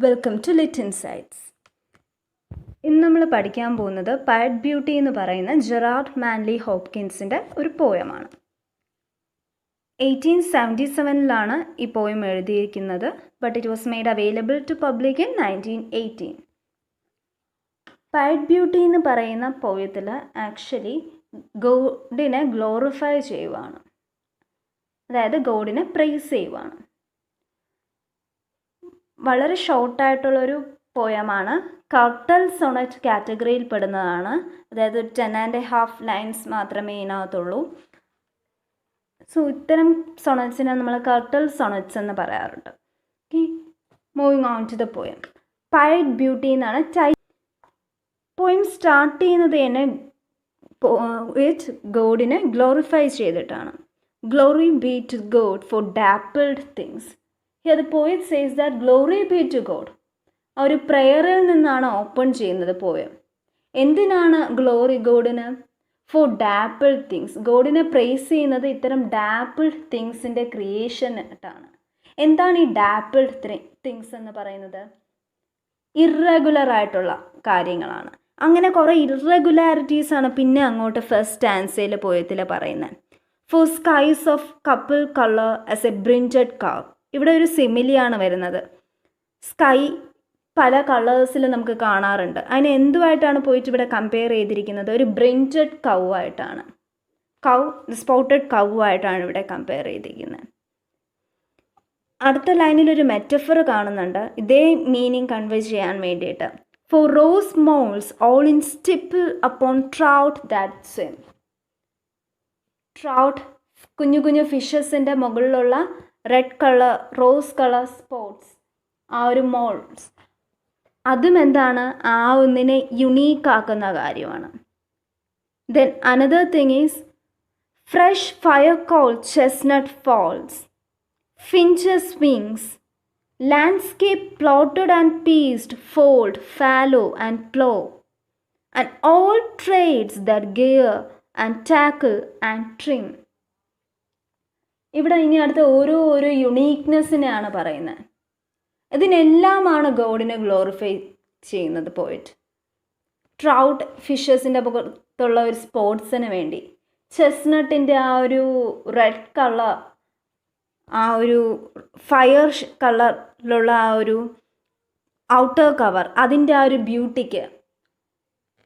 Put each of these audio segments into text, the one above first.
Welcome to Litt insights. ഇന്ന് നമ്മൾ പഠിക്കാൻ പോകുന്നത് പയറ്റ് ബ്യൂട്ടി എന്ന് പറയുന്ന ജെറാർഡ് മാൻലി ഹോപ്കിൻസിൻ്റെ ഒരു പോയമാണ്. 1877 ഈ പോയം എഴുതിയിരിക്കുന്നത്. But it was made available to public in 1918. Pied beauty എന്ന് പറയുന്ന പോയത്തിൽ ആക്ച്വലി ഗോഡിനെ ഗ്ലോറിഫൈ ചെയ്യുവാണ്, അതായത് ഗോഡിനെ പ്രൈസ് ചെയ്യുവാണ്. വളരെ ഷോർട്ടായിട്ടുള്ളൊരു പോയമാണ്. കർട്ടൽ സൊണറ്റ് കാറ്റഗറിയിൽ പെടുന്നതാണ്. അതായത് 10.5 ലൈൻസ് മാത്രമേ ഇതിനകത്തുള്ളൂ. സോ ഇത്തരം സൊണറ്റ്സിനെ നമ്മൾ കർട്ടൽ സൊണറ്റ്സ് എന്ന് പറയാറുണ്ട്. Moving on to the poem. Pied beauty എന്നാണ് പോയം സ്റ്റാർട്ട് ചെയ്യുന്നത് തന്നെ വിത്ത് ഗോഡിനെ ഗ്ലോറിഫൈ ചെയ്തിട്ടാണ്. Glory be to God for dappled things. Here the poet says that glory be to God. ആ ഒരു പ്രെയറിൽ നിന്നാണ് ഓപ്പൺ ചെയ്യുന്നത് പോയം. എന്തിനാണ് ഗ്ലോറി ഗോഡിന്? For dappled things. ഗോഡിനെ പ്രൈസ് ചെയ്യുന്നത് ഇത്തരം ഡാപ്പിൾഡ് തിങ്സിൻ്റെ ക്രിയേഷൻ ആയിട്ടാണ്. എന്താണ് ഈ ഡാപ്പിൾഡ് തിങ്സ് എന്ന് പറയുന്നത്? ഇറഗുലർ ആയിട്ടുള്ള കാര്യങ്ങളാണ്. അങ്ങനെ കുറേ ഇറഗുലാരിറ്റീസാണ് പിന്നെ അങ്ങോട്ട് ഫസ്റ്റ് സ്റ്റാൻസയിൽ പോയത്തിൽ പറയുന്നത്. For skies of couple colour as a brinded cow. ഇവിടെ ഒരു സിമിലിയാണ് വരുന്നത്. സ്കൈ പല കളേഴ്സിൽ നമുക്ക് കാണാറുണ്ട്. അതിന് എന്തുമായിട്ടാണ് പോയിട്ട് ഇവിടെ കമ്പയർ ചെയ്തിരിക്കുന്നത്? ഒരു ബ്രിഞ്ചഡ് കൗ ആയിട്ടാണ്. സ്പോട്ടഡ് കൗ ആയിട്ടാണ് ഇവിടെ കമ്പയർ ചെയ്തിരിക്കുന്നത്. അടുത്ത ലൈനിലൊരു മെറ്റഫർ കാണുന്നുണ്ട് ഇതേ മീനിങ് കൺവേ ചെയ്യാൻ വേണ്ടിയിട്ട്. For rose moles all in stipple upon trout that swim. Trout കുഞ്ഞു കുഞ്ഞു ഫിഷസിൻ്റെ മുകളിലുള്ള red colour rose colour spots, ആ ഒരു മോൾസ്, അതും എന്താണ്? ആ ഒന്നിനെ യുണീക്ക് ആക്കുന്ന കാര്യമാണ്. Then another thing is fresh fire coal chestnut falls, finches wings, landscape plotted and pieced, fold, fallow and plough, and all trades that gear and tackle and trim. ഇവിടെ ഇനി അടുത്ത ഓരോ യുണീക്നെസ്സിനെയാണ് പറയുന്നത്. ഇതിനെല്ലാമാണ് ഗോഡിനെ ഗ്ലോറിഫൈ ചെയ്യുന്നത് പോയിട്ട്. ട്രൗട്ട് ഫിഷസിൻ്റെ പുറത്തുള്ള ഒരു സ്പോർട്സിന് വേണ്ടി, ചെസ്നട്ടിൻ്റെ ആ ഒരു റെഡ് കളർ, ആ ഒരു ഫയർ കളറിലുള്ള ആ ഒരു ഔട്ടർ കവർ, അതിൻ്റെ ആ ഒരു ബ്യൂട്ടിക്ക്,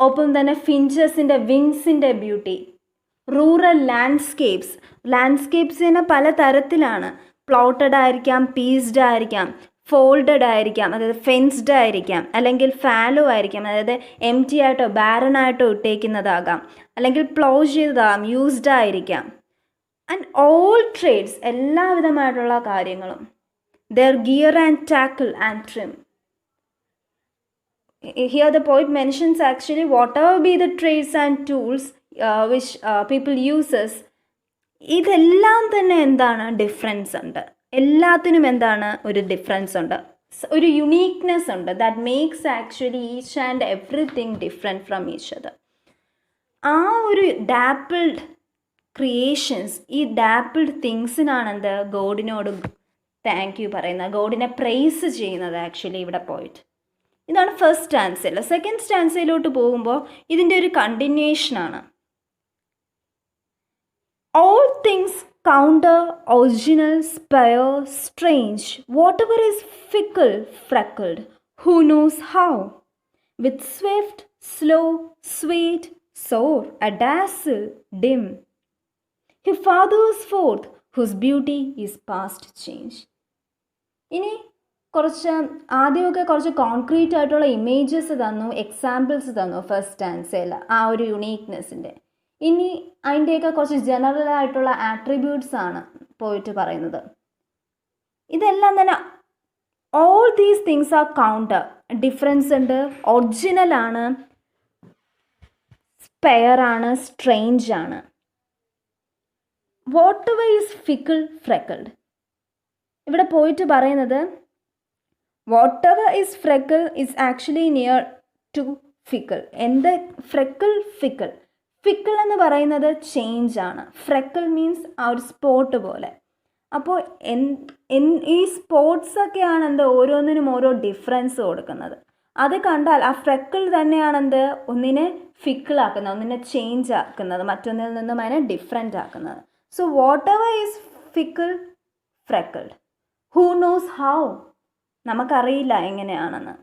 ഒപ്പം തന്നെ ഫിഞ്ചസിൻ്റെ വിങ്സിൻ്റെ ബ്യൂട്ടി, റൂറൽ ലാൻഡ്സ്കേപ്സിന് പല തരത്തിലാണ്. പ്ലോട്ടഡ് ആയിരിക്കാം, പീസ്ഡ് ആയിരിക്കാം, ഫോൾഡഡ് ആയിരിക്കാം, അതായത് ഫെൻസ്ഡ് ആയിരിക്കാം, അല്ലെങ്കിൽ ഫാലോ ആയിരിക്കാം, അതായത് എം ടി ആയിട്ടോ ബാരൻ ആയിട്ടോ ഇട്ടേക്കുന്നതാകാം, അല്ലെങ്കിൽ പ്ലോ ചെയ്തതാകാം, യൂസ്ഡ് ആയിരിക്കാം. ആൻഡ് ഓൾ ട്രേഡ്സ്, എല്ലാവിധമായിട്ടുള്ള കാര്യങ്ങളും. There gear and tackle and trim. Here the poet mentions actually whatever be the trades and tools which people uses, ഇതെല്ലാം തന്നെ എന്താണ്? ഡിഫറൻസ് ഉണ്ട്. എല്ലാത്തിനും എന്താണ്? ഒരു ഡിഫറൻസ് ഉണ്ട്, ഒരു യുണീക്നെസ് ഉണ്ട്. That makes actually each and everything different from each other. ആ ഒരു ഡാപ്പിൾഡ് ക്രിയേഷൻസ്, ഈ ഡാപ്പിൾഡ് തിങ്സിനാണ് എന്ത്? ഗോഡിനോട് താങ്ക് യു പറയുന്നത്, ഗോഡിനെ പ്രൈസ് ചെയ്യുന്നത് ആക്ച്വലി ഇവിടെ പോയിട്ട്. ഇതാണ് ഫസ്റ്റ് സ്റ്റാൻസയിൽ. സെക്കൻഡ് സ്റ്റാൻസയിലോട്ട് പോകുമ്പോൾ ഇതിൻ്റെ ഒരു കണ്ടിന്യൂഷനാണ്. All things counter, original, spare, strange, whatever is fickle, freckled, who knows how? With swift, slow, sweet, soar, a dazzle, dim, he fathers forth, whose beauty is past change. ഇനി ആദ്യമൊക്കെ കുറച്ച് concrete ആയിട്ടുള്ള images തന്നു, examples തന്നു first സ്റ്റാൻസയിൽ ആ ഒരു യുണീക്നെസ്സിൻ്റെ. ഇനി അതിൻ്റെയൊക്കെ കുറച്ച് ജനറൽ ആയിട്ടുള്ള ആട്രിബ്യൂട്ട്സ് ആണ് പോയിട്ട് പറയുന്നത്. ഇതെല്ലാം തന്നെ all these things are counter, difference ഉണ്ട്, ഒറിജിനൽ ആണ്, സ്പെയർ ആണ്, സ്ട്രേഞ്ച് ആണ്. Whatever is fickle freckled. ഇവിടെ പോയിട്ട് പറയുന്നത് whatever is freckle is actually near to fickle. എന്ത്? ഫ്രെക്കിൾ, ഫിക്കിൾ. ഫിക്കിൾ എന്ന് പറയുന്നത് ചേഞ്ച് ആണ്. ഫ്രെക്കിൾ മീൻസ് ആ ഒരു സ്പോട്ട് പോലെ. അപ്പോൾ ഈ സ്പോട്ട്സൊക്കെയാണ് എന്ത് ഓരോന്നിനും ഓരോ ഡിഫറൻസ് കൊടുക്കുന്നത്. അത് കണ്ടാൽ ആ ഫ്രെക്കിൾ തന്നെയാണ് എന്ത് ഒന്നിനെ ഫിക്കിളാക്കുന്നത്, ഒന്നിനെ ചേഞ്ച് ആക്കുന്നത്, മറ്റൊന്നിൽ നിന്നും അതിനെ ഡിഫറെൻ്റ് ആക്കുന്നത്. So whatever is fickle, freckled. Who knows how? നമുക്കറിയില്ല എങ്ങനെയാണെന്ന്.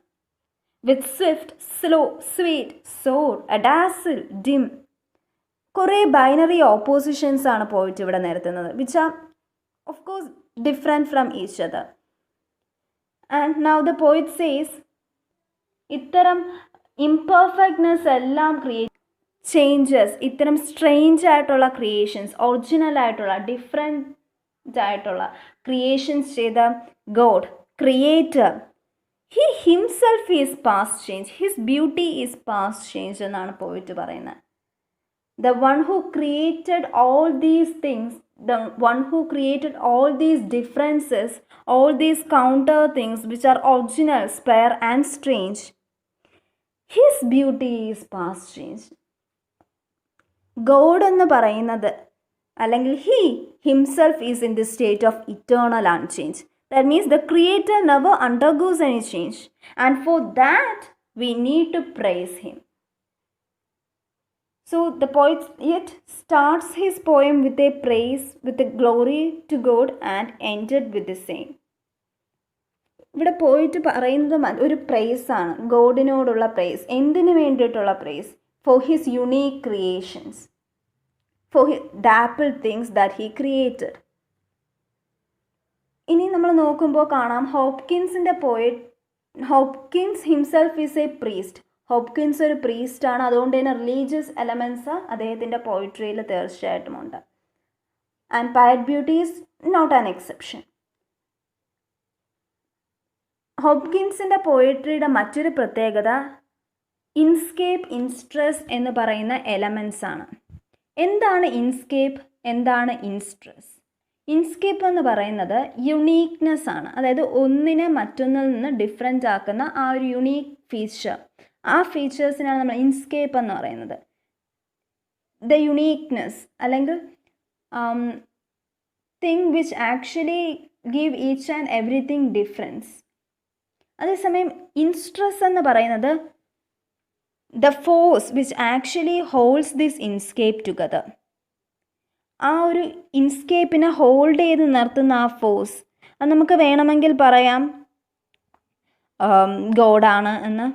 With swift, slow, sweet, sour, adazzle, dim, കുറേ ബൈനറി ഓപ്പോസിഷൻസ് ആണ് പോയിട്ട് ഇവിടെ നിരത്തുന്നത്, which are of course different from each other. And now the poet says ഇത്തരം ഇംപെർഫെക്റ്റ്നെസ് എല്ലാം changes, ഇത്തരം strange ആയിട്ടുള്ള ക്രിയേഷൻസ്, ഒറിജിനൽ ആയിട്ടുള്ള ഡിഫറെൻ്റ് ആയിട്ടുള്ള ക്രിയേഷൻസ് ചെയ്ത God, creator, he himself is past change, his beauty is past change എന്നാണ് പോയിട്ട് പറയുന്നത്. The one who created all these things, the one who created all these differences, all these counter things which are original, spare and strange, his beauty is past change. God എന്ന് പറയുന്നത് അല്ലെങ്കിൽ he himself is in the state of eternal unchange. That means the creator never undergoes any change, and for that we need to praise him. So the poet yet starts his poem with a praise, with a glory to God, and ended with the same. ഇവിടെ പോയിട്ട് പറയുന്നത് ഒരു price ആണ്, ഗോഡിനോടുള്ള praise. എന്തിനു വേണ്ടിയിട്ടുള്ള praise? For his unique creations, for his dapple things that he created. ഇനി നമ്മൾ നോക്കുമ്പോൾ കാണാം Hopkins himself is a priest. Hopkins ഒരു പ്രീസ്റ്റാണ്, അതുകൊണ്ട് തന്നെ റിലീജിയസ് എലമെൻറ്റ്സ് അദ്ദേഹത്തിൻ്റെ പോയിട്രിയിൽ തീർച്ചയായിട്ടും ഉണ്ട്. And pied beauty is not an exception. ഹോപ്കിൻസിൻ്റെ പോയിട്രിയുടെ മറ്റൊരു പ്രത്യേകത ഇൻസ്കേപ്പ്, ഇൻസ്ട്രെസ് എന്ന് പറയുന്ന എലമെൻറ്റ്സ് ആണ്. എന്താണ് ഇൻസ്കേപ്പ്, എന്താണ് ഇൻസ്ട്രെസ്? ഇൻസ്കേപ്പ് എന്ന് പറയുന്നത് യുണീക്നെസ് ആണ്, അതായത് ഒന്നിനെ മറ്റൊന്നിൽ നിന്ന് ഡിഫറെൻ്റ് ആക്കുന്ന ആ ഒരു യുണീക്ക് ഫീച്ചർ, ആ ഫീച്ചേഴ്സിനാണ് നമ്മൾ ഇൻസ്കേപ്പ് എന്ന് പറയുന്നത്. ദ യുണീക്നെസ് അല്ലെങ്കിൽ thing which actually give each and everything difference. അതേസമയം ഇൻസ്ട്രെസ് എന്ന് പറയുന്നത് the force which actually holds this Inkscape together. ആ ഒരു ഇൻസ്കേപ്പിനെ ഹോൾഡ് ചെയ്ത് നിർത്തുന്ന ആ ഫോഴ്സ്, അത് നമുക്ക് വേണമെങ്കിൽ പറയാം ഗോഡാണ് എന്ന്.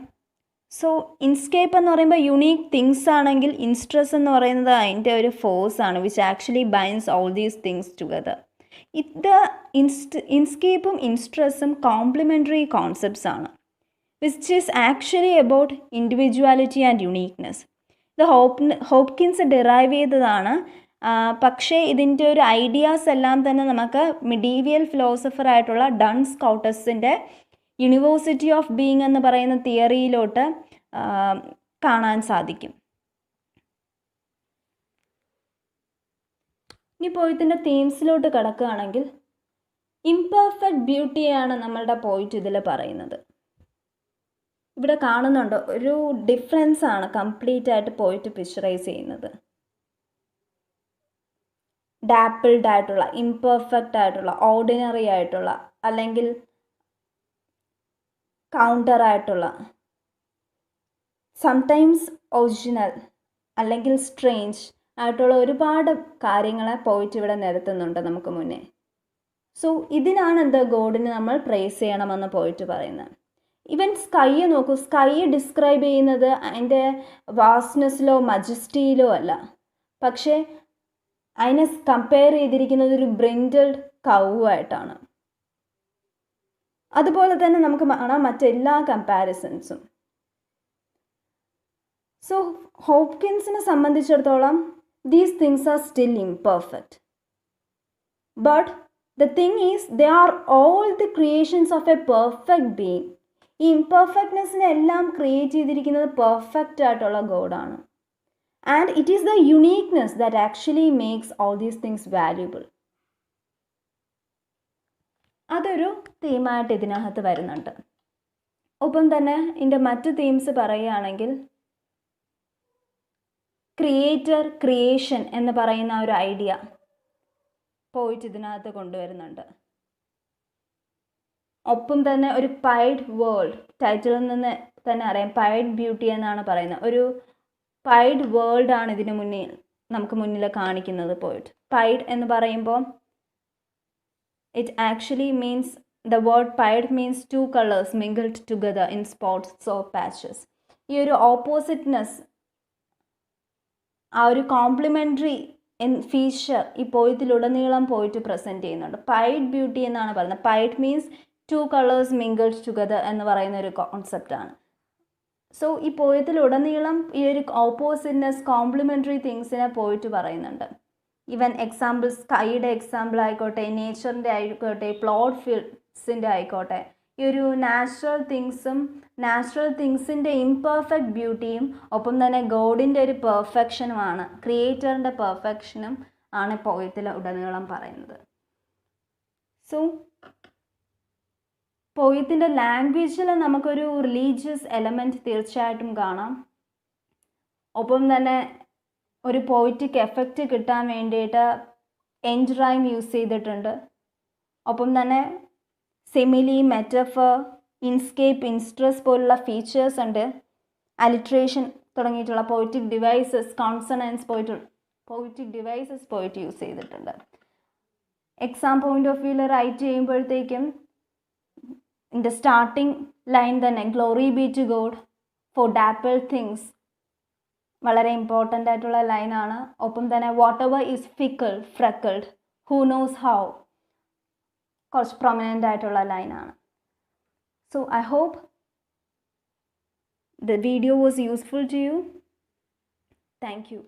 സോ ഇൻസ്കേപ്പ് എന്ന് പറയുമ്പോൾ യുണീക്ക് തിങ്സ് ആണെങ്കിൽ, ഇൻസ്ട്രെസ് എന്ന് പറയുന്നത് അതിൻ്റെ ഒരു ഫോഴ്സ് ആണ് which actually binds all these things together. ഇത് ഇൻസ്കേപ്പും ഇൻസ്ട്രെസ്സും കോംപ്ലിമെൻ്ററി കോൺസെപ്റ്റ്സ് ആണ്, which is actually about individuality and uniqueness. ഇത് ഹോപ്കിൻസ് ഡിറൈവ് ചെയ്തതാണ്, പക്ഷേ ഇതിൻ്റെ ഒരു ഐഡിയാസ് എല്ലാം തന്നെ നമുക്ക് മിഡീവിയൽ ഫിലോസഫറായിട്ടുള്ള ഡൺ സ്കൗട്ടസിൻ്റെ യൂണിവേഴ്സിറ്റി ഓഫ് ബീയിങ് എന്ന് പറയുന്ന തിയറിയിലോട്ട് കാണാൻ സാധിക്കും. ഇനി പോയിത്തിൻ്റെ തീംസിലോട്ട് കിടക്കുകയാണെങ്കിൽ ഇംപെർഫെക്റ്റ് ബ്യൂട്ടിയാണ് നമ്മളുടെ പോയിറ്റ് ഇതിൽ പറയുന്നത്. ഇവിടെ കാണുന്നുണ്ട് ഒരു ഡിഫറൻസ് ആണ് കംപ്ലീറ്റ് ആയിട്ട് പോയിറ്റ് പിക്ചറൈസ് ചെയ്യുന്നത്. ഡാപ്പിൾഡ് ആയിട്ടുള്ള, ഇംപെർഫെക്റ്റ് ആയിട്ടുള്ള, ഓർഡിനറി ആയിട്ടുള്ള, അല്ലെങ്കിൽ കൗണ്ടർ ആയിട്ടുള്ള, സംടൈംസ് ഒറിജിനൽ അല്ലെങ്കിൽ സ്ട്രേഞ്ച് ആയിട്ടുള്ള ഒരുപാട് കാര്യങ്ങളെ പോയിട്ട് ഇവിടെ നിരത്തുന്നുണ്ട് നമുക്ക് മുന്നേ. സോ ഇതിനാണ് എന്താ ഗോഡിന് നമ്മൾ പ്രേസ് ചെയ്യണമെന്ന് പോയിട്ട് പറയുന്നത്. ഈവൻ സ്കൈയെ നോക്കൂ, സ്കൈ ഡിസ്ക്രൈബ് ചെയ്യുന്നത് അതിൻ്റെ വാസ്റ്റ്നെസ്സിലോ മജസ്റ്റിയിലോ അല്ല, പക്ഷേ അതിനെ കമ്പയർ ചെയ്തിരിക്കുന്നത് ഒരു ബ്രിൻഡിൽഡ് കൗവായിട്ടാണ്. അതുപോലെ തന്നെ നമുക്ക് കാണാം മറ്റെല്ലാ കമ്പാരിസൺസും. സോ ഹോപ്കിൻസിനെ സംബന്ധിച്ചിടത്തോളം these things are still imperfect, but the thing is they are all the creations of a perfect being. ഈ ഇംപെർഫെക്റ്റ്നെസ്സിനെ എല്ലാം ക്രിയേറ്റ് ചെയ്തിരിക്കുന്നത് പെർഫെക്റ്റ് ആയിട്ടുള്ള ഗോഡാണ്. And it is the uniqueness that actually makes all these things valuable. അതൊരു തീമായിട്ട് ഇതിനകത്ത് വരുന്നുണ്ട്. ഒപ്പം തന്നെ ഇതിൻ്റെ മറ്റ് തീംസ് പറയുകയാണെങ്കിൽ ക്രിയേറ്റർ, ക്രിയേഷൻ എന്ന് പറയുന്ന ഒരു ഐഡിയ, പോയിട്ട് ഇതിനകത്ത് കൊണ്ടുവരുന്നുണ്ട്. ഒപ്പം തന്നെ ഒരു പൈഡ് വേൾഡ്, ടൈറ്റിലിൽ നിന്ന് തന്നെ അറിയാം പൈഡ് ബ്യൂട്ടി എന്നാണ് പറയുന്നത്. ഒരു പൈഡ് വേൾഡ് ആണ് ഇതിന് നമുക്ക് മുന്നിൽ കാണിക്കുന്നത് പോയിട്ട്. പൈഡ് എന്ന് പറയുമ്പോൾ it actually means the word pied means 2 colors mingled together in spots or patches. ഈ ഒരു ഓപ്പോസിറ്റ്നെസ്, ആ ഒരു കോംപ്ലിമെൻ്ററി ഫീച്ചർ ഈ പോയത്തിലുടനീളം പോയിട്ട് പ്രസൻറ്റ് ചെയ്യുന്നുണ്ട്. പൈഡ് ബ്യൂട്ടി എന്നാണ് പറയുന്നത്. Pied means 2 colors mingled together എന്ന് പറയുന്ന ഒരു കോൺസെപ്റ്റാണ്. സോ ഈ പോയത്തിലുടനീളം ഈ ഒരു ഓപ്പോസിറ്റ്നെസ്, കോംപ്ലിമെൻ്ററി തിങ്സിനെ പോയിട്ട് പറയുന്നുണ്ട്. ഈവൻ എക്സാമ്പിൾ സ്കൈയുടെ എക്സാമ്പിൾ ആയിക്കോട്ടെ, നേച്ചറിൻ്റെ ആയിക്കോട്ടെ, പ്ലോട്ട് ഫീൽഡ്സിൻ്റെ ആയിക്കോട്ടെ, ഈ ഒരു നാച്ചുറൽ തിങ്സിൻ്റെ ഇംപെർഫെക്റ്റ് ബ്യൂട്ടിയും ഒപ്പം തന്നെ ഗോഡിൻ്റെ ഒരു പെർഫെക്ഷനുമാണ്, ക്രിയേറ്ററിൻ്റെ പെർഫെക്ഷനും ആണ് പോയത്തിൽ ഉടനീളം പറയുന്നത്. സോ പോയത്തിൻ്റെ ലാംഗ്വേജിൽ നമുക്കൊരു റിലീജിയസ് എലമെൻറ്റ് തീർച്ചയായിട്ടും കാണാം. ഒപ്പം തന്നെ ഒരു പോയിറ്റിക് എഫക്റ്റ് കിട്ടാൻ വേണ്ടിയിട്ട് എൻഡ് റൈം യൂസ് ചെയ്തിട്ടുണ്ട്. ഒപ്പം തന്നെ സിമിലി, മെറ്റഫർ, ഇൻസ്കേപ്പ്, ഇൻസ്ട്രസ് പോലുള്ള ഫീച്ചേഴ്സ് ഉണ്ട്. അലിട്രേഷൻ തുടങ്ങിയിട്ടുള്ള poetic devices, consonance poetic devices poet use ചെയ്തിട്ടുണ്ട്. എക്സാം പോയിന്റ് ഓഫ് വ്യൂവിൽ റൈറ്റ് ചെയ്യുമ്പോഴത്തേക്കും ഇതിൻ്റെ സ്റ്റാർട്ടിങ് ലൈൻ തന്നെ glory be to God for dapple things വളരെ ഇമ്പോർട്ടൻ്റ് ആയിട്ടുള്ള ലൈനാണ്. ഒപ്പം തന്നെ whatever is fickle freckled who knows how കുറച്ച് പ്രൊമിനൻ്റ് ആയിട്ടുള്ള ലൈനാണ്. So I hope the video was useful to you. Thank you.